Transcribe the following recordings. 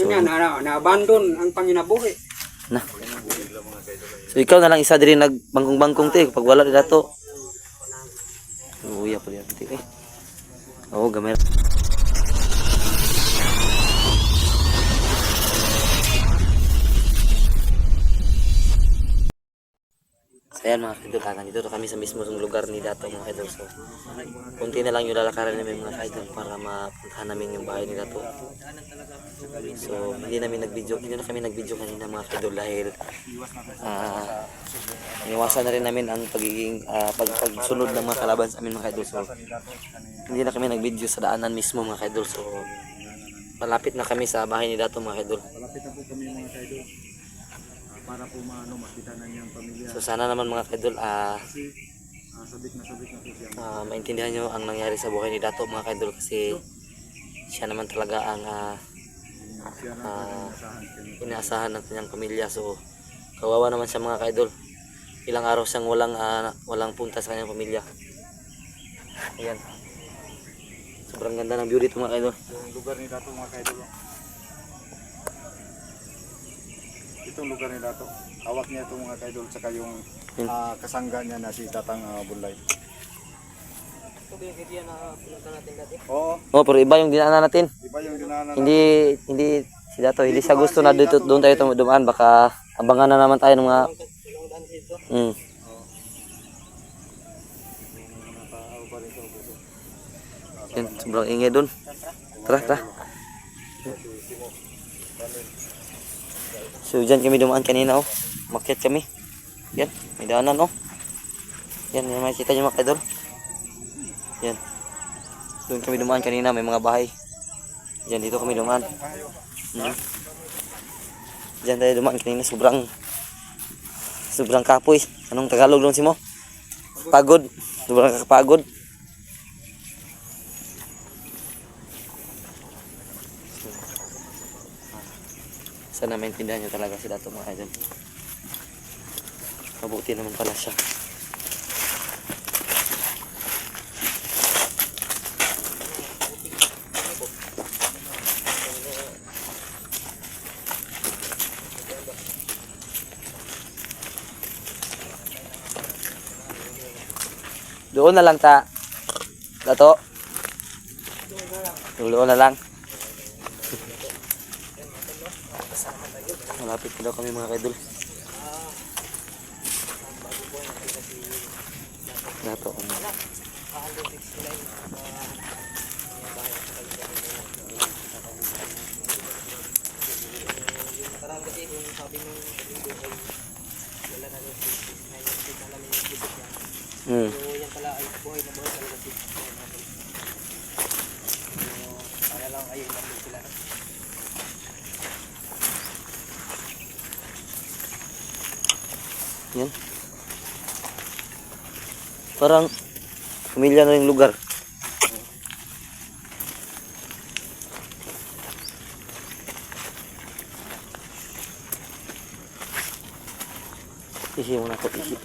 So, na-abandon ang panginabuhi. na. So ikaw na lang isa diri nagbangkong-bangkong te pag wala ni dato. Uya pa diyan te. Oh, gamay. So, ayan mga kaidol, nandito kami sa mismo lugar ni Dato mga kaidol. So, kunti na lang yung lalakaran namin mga kaidol para mapuntahan namin yung bahay ni Dato. So, hindi na kami nag-video kanina mga kaidol dahil iniwasan na rin namin ang pagsunod ng mga kalaban sa amin mga kaidol. So, hindi na kami nag-video sa daanan mismo mga kaidol. So, malapit na kami sa bahay ni Dato mga kaidol. Malapit na po kami mga kaidol. Para po makita na niyang pamilya. So, sana naman mga kaidol sabik na po siya. maintindihan nyo ang nangyari sa buhay ni Dato mga kaidol kasi siya naman talaga ang inaasahan ng kanyang pamilya. So kawawa naman siya mga kaidol, ilang araw siyang walang punta sa kanyang pamilya. Ayan, sobrang ganda ng view dito mga kaidol. Yung lugar ni Dato mga kaidol. Itong lugar ni Dato, hawak niya itong mga kaidol, saka yung kasangga niya na si Tatang Bulay. Ito ba yung area na pinunta natin dati? Oo, Oh, pero iba yung dinaanan natin. iba yung dinaanan. Hindi si Dato, hindi siya gusto na dito doon tayo dumaan, baka abangan na naman tayo ng mga Yung daan dito. Yan, sobrang ingay doon. Tara. So dyan kami dumaan kanina oh. Makyat kami. Yan, may daanan oh. Yan, may makikita nyo mga kaidol. Yan. Doon kami dumaan kanina, may mga bahay. Yan, dito kami dumaan. Diyan tayo dumaan kanina, sobrang kapoy. Anong Tagalog doon si mo? Pagod. Sobrang kakapagod. Sana maintindihan nyo talaga si Dato mga kaidol. Mabuti naman pala siya. Doon na lang ta. Dato. Doon na lang. Malapit na daw kami mga kaidol. Dato. Parang kasi yung sabi nung video ay wala na yung nakita namin yung video niya. So yan pala ay buhay na buhay talaga dito. Kaya lang ayun lang sila. Yan. Parang pamilya na yung lugar. Ihi muna ko, ihi.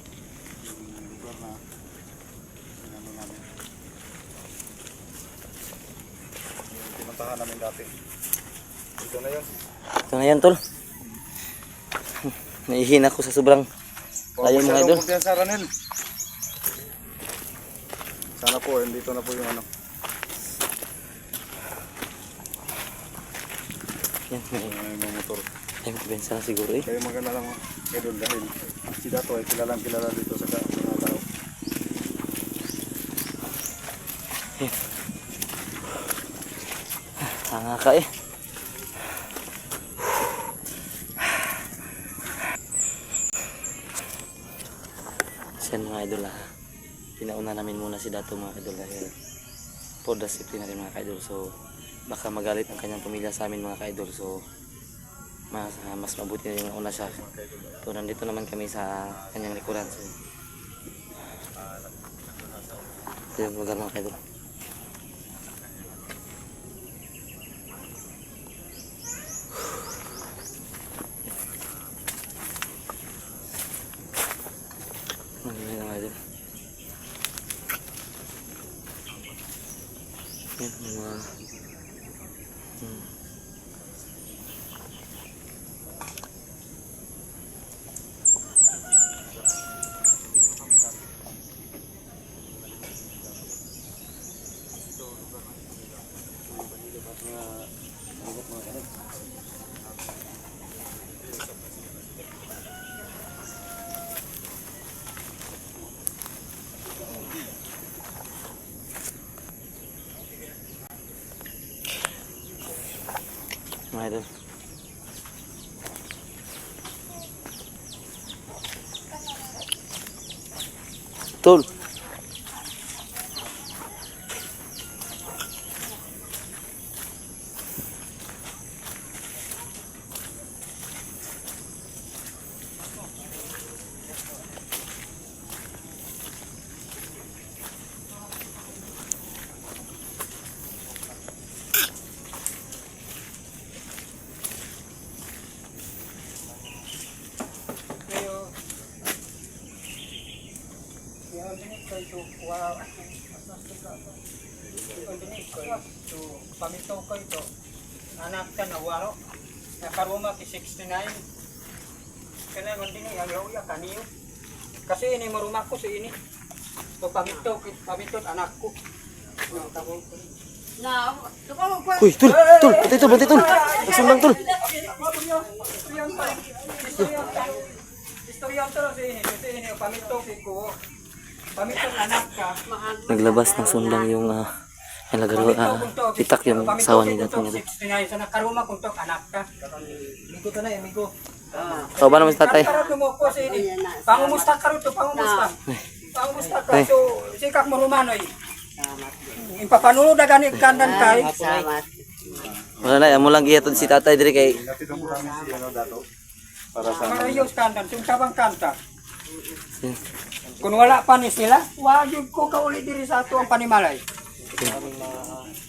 Lugar na sinano namin. Yung pinuntahan namin dati. Ito na yun. Ito na yan tol. Naihin ako sa sobrang layo mga idol. Kumpiyansa Ranel. Sana po, dito na po yung ano. Yan, Yung motor. ay kumpiyansa na siguro eh. Kayo maganda lang mga kaidol dahil si Dato ay kilalang kilala dito sa mga tao. Tanga ka eh. Yan mga idol pinauna namin muna si Dato mga idol dahil for the safety na rin mga kaidol. So baka magalit ang kanyang pamilya sa amin mga kaidol. So mas mabuti na yung una siya. So nandito naman kami sa kanyang likuran. So ito yung lugar mga kaidol. Yan mga idol. Yan mga mga idol. Tol. Pamitaw ko ito. Anak ka na waro. Nakaruma ki 69. Kana man din ang yaw kaniyo. Kasi ini maruma ko sa ini. So pamitaw anak ko. Na, tukang ko. Uy, tol, tol, patay tol, patay tol. Nagsumbang tol. Istorya to sa ini. Kasi ini pamitaw ko. Pamitaw anak ka. Naglabas ng sundang yung pitak yung asawa ni dato niya. 69 sa nakaruma kung to anak ka. Migo to na amigo. Ikaw ba naman si tatay? Pangumusta ka rin to, pangumusta. Pangumusta ka. So, sikak mo rumanoy. Ipapanulo na ganit kandan kay. Salamat. Wala na, amo lang giyatod si tatay diri kay Napitan ko namin si dato para sa Marayos kandan, yung sabang kanta. Kung wala pa ni sila, wajud ko kauli diri sa ato ang panimalay.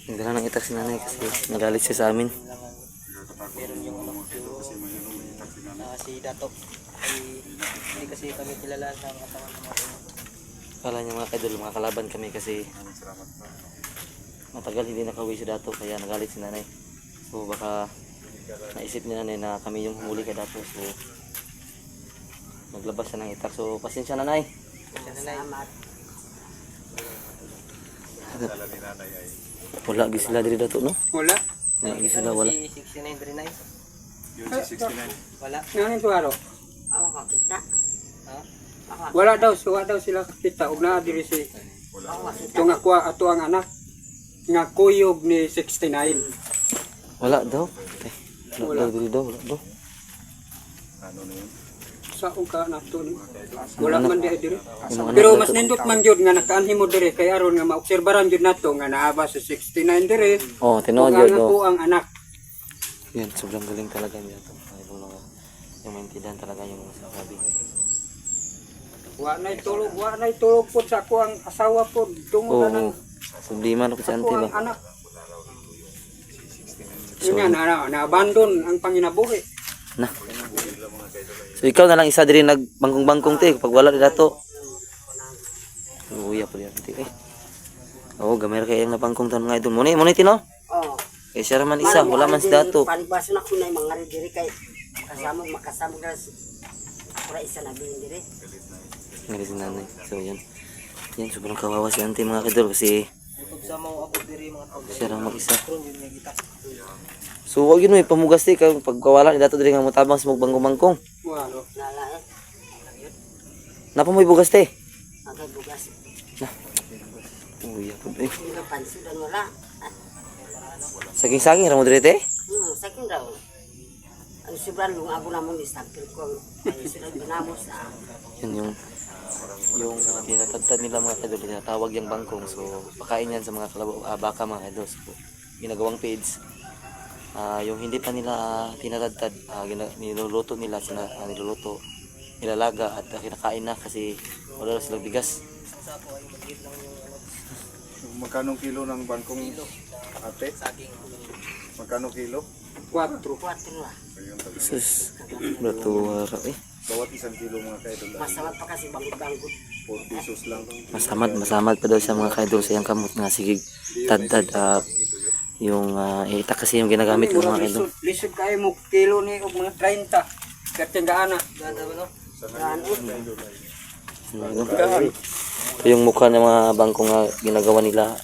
nagdala ng itak si nanay kasi nagalit siya sa amin. Si Dato ay hindi kasi kami kilala sa mga tama-tama. Kala niya mga idol, mga kalaban kami kasi matagal hindi nakauwi si Dato kaya nagalit si nanay. So baka naisip ni nanay na kami yung humuli kay Dato. So naglabas siya ng itak. So pasensya nanay. Salamat. Wala gi sila diri Dato no? Wala. Wala gi sila wala. 69 diri nay. yung si 69. Wala. Ngayon to aro. Ako kakita. Ha? Wala daw sila kita ug naa diri si Ako kakita. tung ako ato ang anak nga kuyog ni 69. Wala daw. Wala daw diri daw, wala daw. Ano na yun? Sa ka nato ni. Wala man di diri. Yung mga Pero anak mas Dato. nindot man jud nga nakaanhimo diri kay aron nga maobserbaran jud nato nga naaba sa 69 diri. Oh, tinuod Ug yun ang ako do. ang anak. Yan, sobrang galing talaga niya to. Idol mga yung maintindihan talaga yung mga sinasabi niya. Wa nay tulog pod sa ako ang asawa pod tungod Oo. na Subliman ako si ako auntie ang ba? anak. So, Nga na abandon ang panginabuhi. na. So ikaw na lang isa diri nagbangkong-bangkong te pag wala ni Dato. Uya po yan te. Oh, gamay ra kay ang nabangkong tan mga idol. Muni tino. Oh. Kay siya man isa, wala man si Dato. Panibaso na ko na yung mga diri kay makasama na pura isa na bilin diri. Ngali si nanay. So yan. Yan, sobrang kawawa si auntie mga idol kasi Ug sa mo ako diri mga tao. siya lang mag-isa. Kung yun nga kita. So wag yun may pamugas te kay pagkawala ni Dato diri nga mutabang sa magbangkong-bangkong. Walo. Nala eh. Napa mo ibugas te? Agay bugas. Uya po eh. Hindi ka pansin dan wala. Saging-saging ra mo diri te? Sakin daw. Ang sobrang lung ako namon istampil ko. Ay sila ginamos sa. Yan yung tinatagtad nila mga idol, tinatawag yung bangkong. So pakain yan sa mga baka mga idol. So, ginagawang page. Yung hindi pa nila tinatagtad, niluluto nila, niluluto, nilalaga at kinakain na kasi wala na silang bigas. Magkano kilo ng bangkong ate? Magkano kilo? 4. 4 lah. Ayun, tabi. Sus, batuwara eh. Bawat isang kilo mga ka-idol ay Masarap pa kasi bangkot-bangkot. 4 pesos lang. Masamad pa daw siya mga ka-idol sa iyang kamot nga sige tad yung ita kasi yung ginagamit ng mga idol. Lisod kayo mo kilo ni og mga 30. Katinggaan na. Ito yung mukha ng mga bangko nga ginagawa nila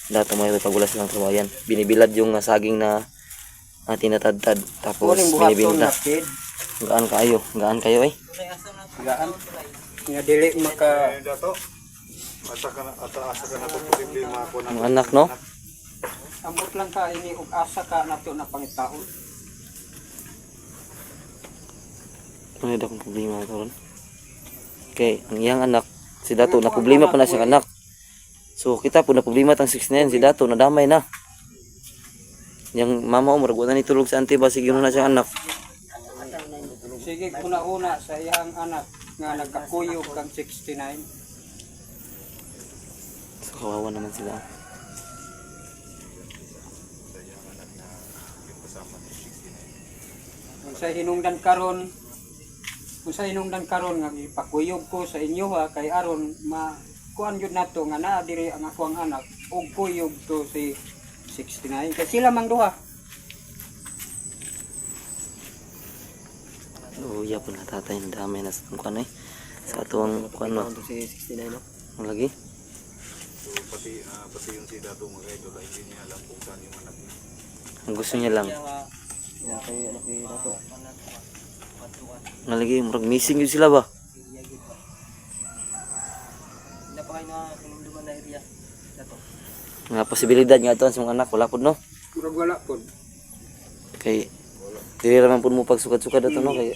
dato mga idol pag wala silang trabaho yan. Binibilad yung saging na tinatadtad tapos Kuning buhaton binibinta. na kid. Gaan kayo eh. Gaan. Nga dili maka Dato, asa ka na ito posible makakuha ng Ang anak no? ambot lang ka ini og asa ka nato na pangitaon. Ano daw kung problema karon? Okay, ang iyang anak si Dato na problema pa na siyang anak. So kita po na problema tang 69 si Dato nadamay na. Yang mama mo murag na nitulog sa auntie ba sige na siyang anak. Sige una-una sa iyang anak nga nagkakuyog kang 69. So kawawa naman sila. Kung sa hinungdan karon nga ipakuyog ko sa inyo ha kay aron kuan jud nato nga naa diri ang ako ang anak og kuyog to si 69 kay sila mang duha. Luya po na tatay na dami na sa kuan eh. Sa tuwang kuan no. Si 69 no? Ang lagi. So pati yung si Dato mga ka-idol ay hindi niya alam kung saan yung anak niya. Ang gusto niya lang. Anak ni Dato. Ang lagi murag missing yun sila ba? Hindi pa kayo na kinunduman na area. Dato. Nga posibilidad nga ito sa mga anak wala pud no. Murag wala pod. Kay diri raman pud mo pagsukat-sukat ato no kay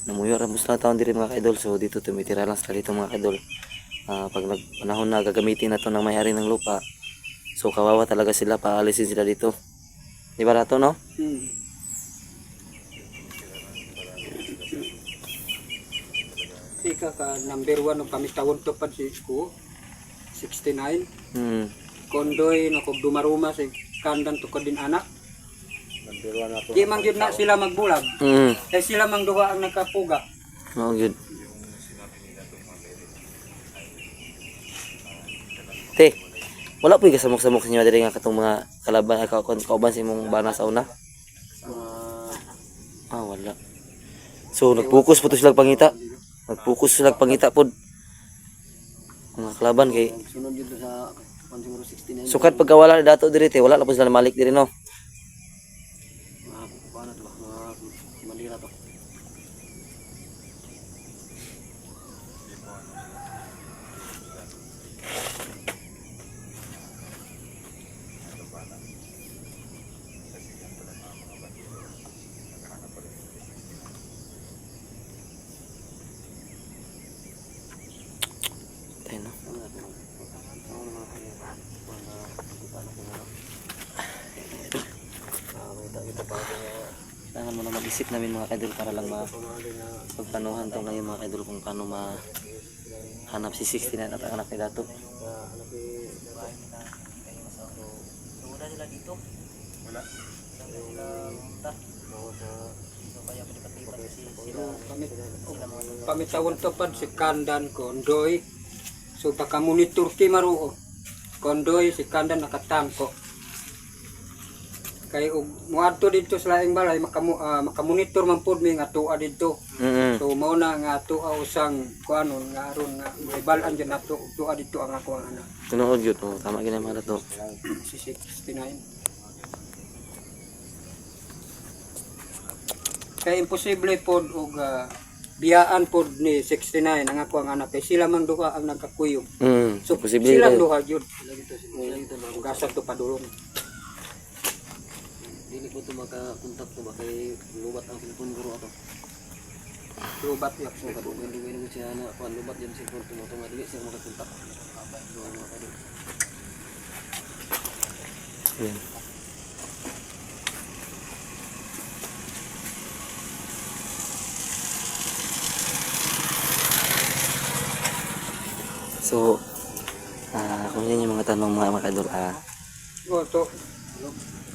namuyo ra mus na taon diri mga ka-idol so dito tumitira lang sa dito mga ka-idol. Pag nagpanahon na gagamitin na to ng may-ari ng lupa so kawawa talaga sila paalisin sila dito. Di ba Dato no? Ika ka number 1 ng pamitawon to pad si ko 69. Kondoy na kog dumaruma si kandan to din anak. Number 1 na to. Di man gyud na sila magbulag. Kay sila mang duha ang nakapuga. Mao gyud. Te, wala po kasamok-samok sa inyo diri nga katong mga kalaban kauban sa imong bana sa una? Wala. So nag-focus po to sila pangita. Nag-focus sila pangita pod. Mga kalaban kay Sunod yun sa siguro 69. sukat pagka wala na Dato diri te, wala na po sila malik diri no. Paano ito ba? Mga Manila to. Tayo no. Kailangan mo na mag-isip namin mga idol para lang pagpanuhan to ngayon mga idol kung paano mahanap si 69 at ang anak ni Dato. Pamitawon to pad si kandan kondoy. So pagka-monitor ki maruo. Kondoy si kandan nakatangko. Kay og muadto dito sa laing balay makamonitor man pud mi nga tuwa dito. So mao na nga tuwa usang kuanon nga aron nga ibalan jud nato tuwa dito ang ako ang anak. Tunood yun. Tama gina mga Dato. Si 69. Kay imposible pod og biyaan pod ni 69 ang ako ang anak kay sila man duha ang nagkakuyog. So posible sila kayo. duha jud. Gasat to padulong. Dili ko ito makakontak to ba kay lubat ang cellphone guro ato. Lubat yak So katong hindi siya na kuan lubat yung cellphone to mo dili siya makakontak. Ayan. So, kung yan yung mga tanong mga idol, Oh,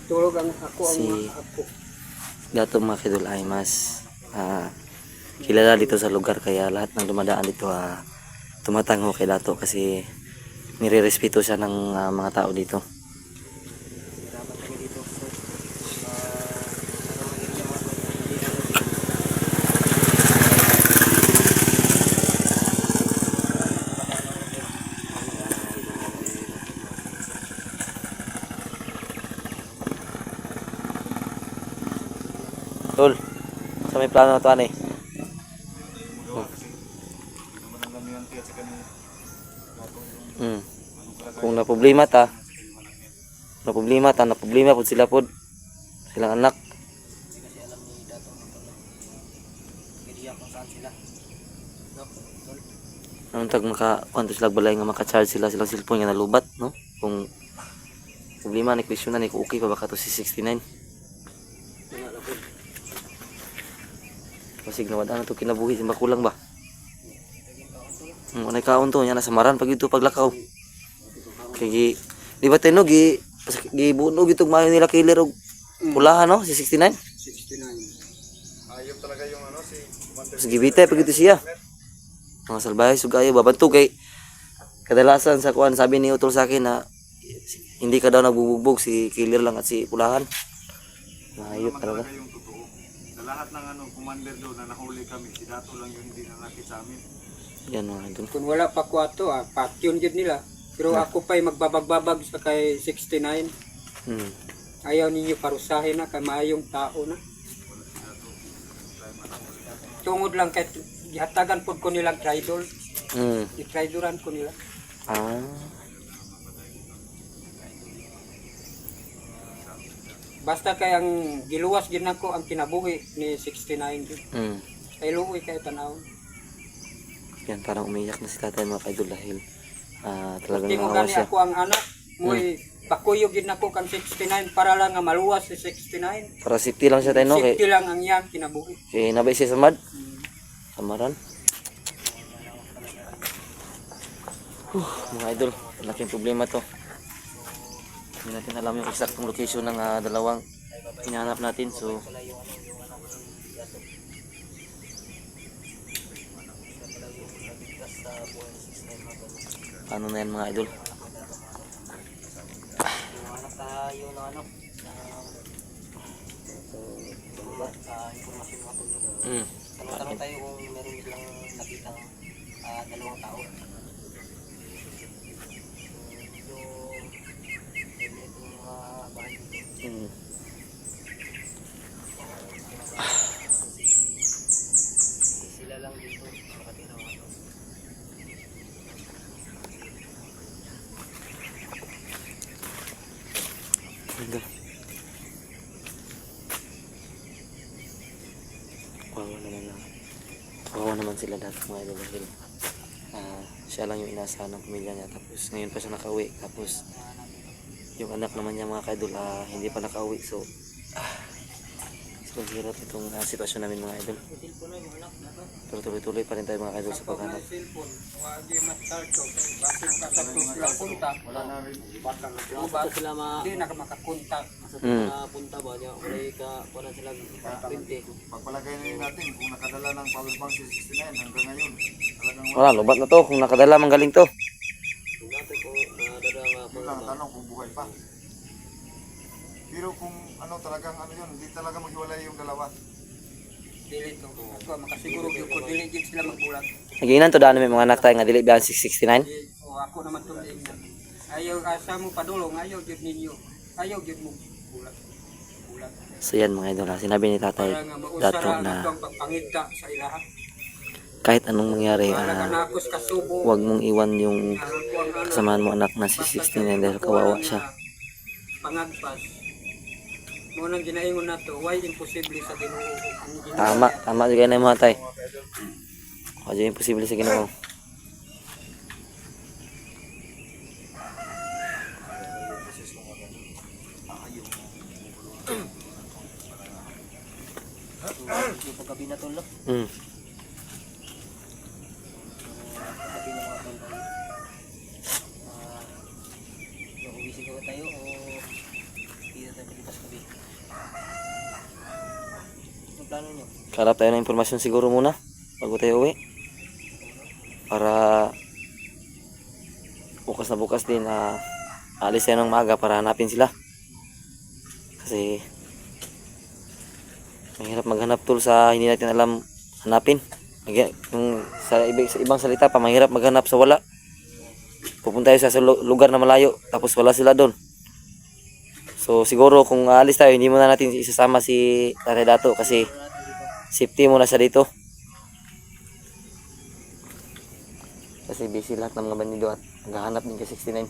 tulog ang ako ang Si- ako. Dato mga idol ay mas kilala dito sa lugar kaya lahat ng dumadaan dito tumatango kay Dato kasi nirerespeto siya ng mga tao dito. Tol, sa may plano na to ani? Kung na problema po sila pod silang anak. Anong tag kwanto sila balay nga maka-charge sila silang cellphone nga nalubat, no? Kung problema ni question na ni okay pa baka to si 69. Pasig na wala na to kinabuhi sa makulang ba? Anay kaon to nya nasa maran pag ito paglakaw. Kay di ba tino gi bunog itong mayo nila killer og pulahan no si 69. 69. Ayop talaga yung ano si Commander. Sige bitay pag ito siya. Mga salbahe sug ayo babantu kay kadalasan sa kuan sabi ni utol sa akin na hindi ka daw nagbubugbog si killer lang at si pulahan. Mahayop talaga. Yung totoo. Sa lahat ng ano commander doon na nahuli kami, si Dato lang yung hindi nanakit sa amin. Yan mga idol. Kung wala pa ko ato, patyon yun nila. Pero ako pa'y magbabag-babag sa kay 69. Ayaw ninyo parusahin na, kay maayong tao na. Tungod lang kay hatagan po ko nilang tridol. I-tridoran ko nila. Basta kay ang giluwas gid nako ang kinabuhi ni 69 gid. Kay luoy kay tanaw. Yan parang umiyak na si tatay mga kaidol dahil talagang Tingo naawa gani siya. ako ang anak. Muy pakuyo gid nako kan 69 para lang nga maluwas si 69. Para safety lang siya tayo no kay Safety lang ang iyang kinabuhi. nabay siya sa mad. Samaran. Mga idol, malaking problema to. Hindi natin alam yung exactong location ng dalawang hinahanap natin. So, ano na yan mga idol? Tayo na ano. Tanong tayo kung meron silang nakitang dalawang tao. Sila lang dito nakatira mga to. Kawawa naman sila dati mga idol dahil siya lang yung inaasahan ng pamilya niya tapos ngayon pa siya nakauwi tapos yung anak naman niya mga kaidol hindi pa nakauwi so hirap itong sitwasyon namin mga idol pero tuloy-tuloy pa rin tayo mga idol sa paghanap. Cellphone, wagi mastarto. Bakit ka sa sila punta? Wala na rin. Bata na sila. Hindi na ka makakontak. Punta ba niya? Wala ka wala silang 20. Pagpalagay na rin natin kung nakadala ng power bank si 69 hanggang ngayon. Talagang Wala, lubat na to kung nakadala manggaling to. Dati ko nadala yun lang ang tanong kung buhay pa. Pero kung ano talagang ano yun, hindi talaga maghiwalay yung dalawa. Dili to. Ako makasiguro gyud ko dili gyud sila magbulag. Nagiinan to daan may mga anak tayo nga dili biyan 669. O ako naman to din. Ayaw asa mo padulong, ayaw gyud ninyo. Ayaw gyud mo bulag. Bulag. So yan mga idol sinabi ni tatay Para nga Dato mausara na ang pagpangita sa ilaha. kahit anong mangyari Para kanakos kasubo. huwag mong iwan yung Ko ang ano. kasamahan mo anak na si 69 dahil kawawa siya. Pangagpas. Mo nang ginaingon nato, why imposible sa Ginoo ang Ginoo. Tama juga na mga tay. Wala yung imposible sa Ginoo. yung paggabi na tol. Paggabi na mga tol. Yung uwi siguro tayo o hindi na tayo palipas gabi. Ang plano nyo? Kalap tayo ng impormasyon siguro muna bago tayo uwi. Para bukas din alis tayo ng maaga para hanapin sila. Kasi mahirap maghanap tol sa hindi natin alam hanapin. Yung sa ibang salita pa, mahirap maghanap sa wala. Pupunta tayo sa lugar na malayo tapos wala sila doon. So siguro kung aalis tayo, hindi muna natin isasama si Tatay Dato kasi safety muna siya dito. Kasi busy lahat ng mga bandido at naghahanap din kay 69.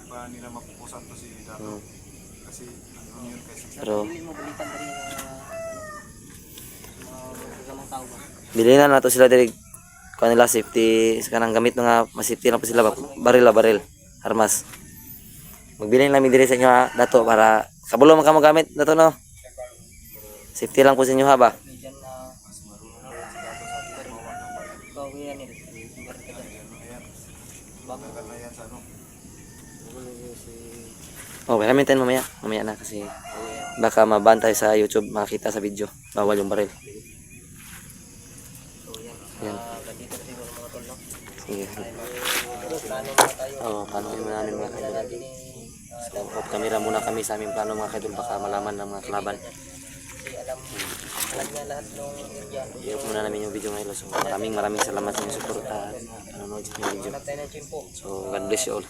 Ba nila mapupusan to si Dato. Kasi ano yun kay 69. Pero Hindi mo balikan dali mga tao ba? bilhin na nato sila diri kanila safety sa kanang gamit nga ma-safety lang pa sila baril armas. Magbilin lang mi diri sa inyo ha, Dato para kabulo man ka mo gamit Dato no. Safety lang po sa inyo ha ba. Diyan na mas marunong na si Dato sa atin mawala ng baril. Bago yan eh. Bago na yan sa ano. Oh, wala tayo mamaya na kasi baka mabantay sa YouTube makita sa video bawal yung baril. Yan. dito siguro mga tol no. Sige. Plano na tayo. Oh, paano mo namin mga kaidol. So, off camera muna kami sa aming plano mga kaidol baka malaman ng mga kalaban. Kasi alam niya lahat ng Indian. I-off muna namin yung video ngayon. So, maraming salamat sa inyong support at panonood sa inyong video. Hanap tayo ng chimpo. So, God bless you all.